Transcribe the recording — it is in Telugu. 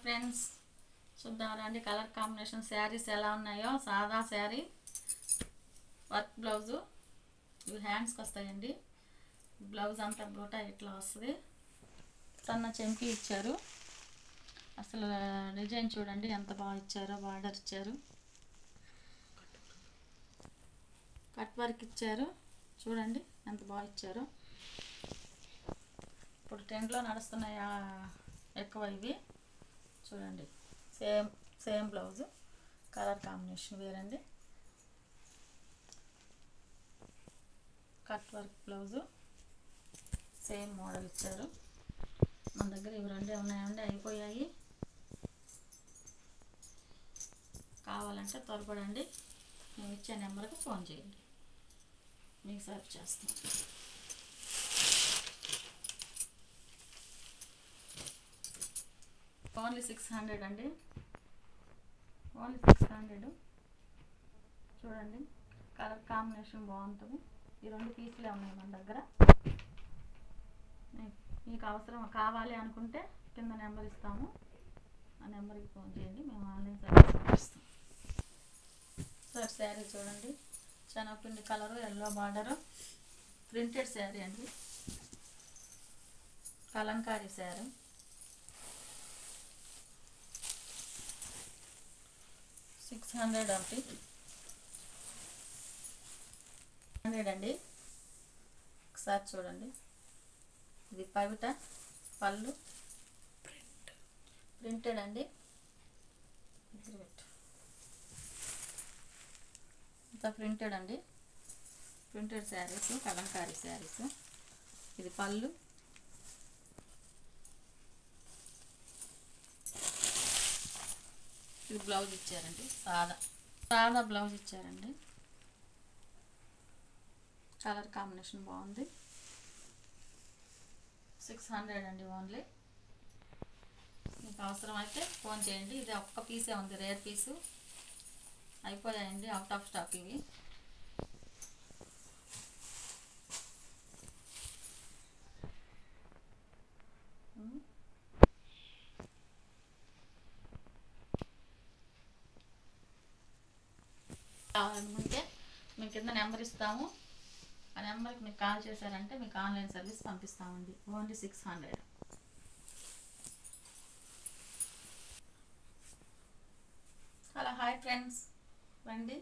ఫ్రెండ్స్, చూద్దాం రండి కలర్ కాంబినేషన్ శారీస్ ఎలా ఉన్నాయో. సాదా శారీ, వర్క్ బ్లౌజు, ఇవి హ్యాండ్స్కి వస్తాయండి. బ్లౌజ్ అంతా బూటా ఇట్లా వస్తుంది. సన్న చెంకి ఇచ్చారు. అసలు డిజైన్ చూడండి ఎంత బాగా ఇచ్చారో. బార్డర్ ఇచ్చారు, కట్ వర్క్ ఇచ్చారు. చూడండి ఎంత బాగా ఇచ్చారో. ఇప్పుడు ట్రెండ్లో నడుస్తున్నాయి ఎక్కువ ఇవి. చూడండి సేమ్ బ్లౌజు, కలర్ కాంబినేషన్ వేరండి. Cut work blouse, same model ఇచ్చారు. మన దగ్గర ఇవి రెండే ఉన్నాయండి, అయిపోయాయి. కావాలంటే త్వరపడండి. మేము ఇచ్చే నెంబర్కి ఫోన్ చేయండి, మీకు సర్వ్ చేస్తాం. ఓన్లీ 600 అండి, ఓన్లీ 600. చూడండి కలర్ కాంబినేషన్ బాగుంటుంది. ఈ 2 పీసులే ఉన్నాయి మన దగ్గర. మీకు అవసరం కావాలి అనుకుంటే కింద నెంబర్ ఇస్తాము, ఆ నెంబర్కి ఫోన్ చేయండి, మేము ఆన్లైన్ సర్వీస్ ఇస్తాం. సార్ శారీ చూడండి, శనగపిండి colour, yellow border, printed sari అండి. కలంకారీ శారీ, 600 ఒకటి, 100 అండి. ఒకసారి చూడండి, ఇది పవిట పళ్ళు, ప్రింటెడ్ అండి. ఇంత ప్రింటెడ్ అండి, ప్రింటెడ్ శారీస్, కలంకారీ శారీస్. ఇది పళ్ళు, ఇది బ్లౌజ్ ఇచ్చారండి. సాదా బ్లౌజ్ ఇచ్చారండి. కలర్ కాంబినేషన్ బాగుంది. 600 అండి ఓన్లీ. మీకు అవసరమైతే ఫోన్ చేయండి. ఇది ఒక్క పీసే ఉంది, రేర్ పీసు. అయిపోయాయండి, అవుట్ ఆఫ్ స్టాక్ ఇవి. కావాలనుకుంటే మేము కింద నెంబర్ ఇస్తాము, ఆ నెంబర్కి మీకు కాల్ చేశారంటే మీకు ఆన్లైన్ సర్వీస్ పంపిస్తామండి. ఓన్లీ 600. హలో, హాయ్ ఫ్రెండ్స్, రండి.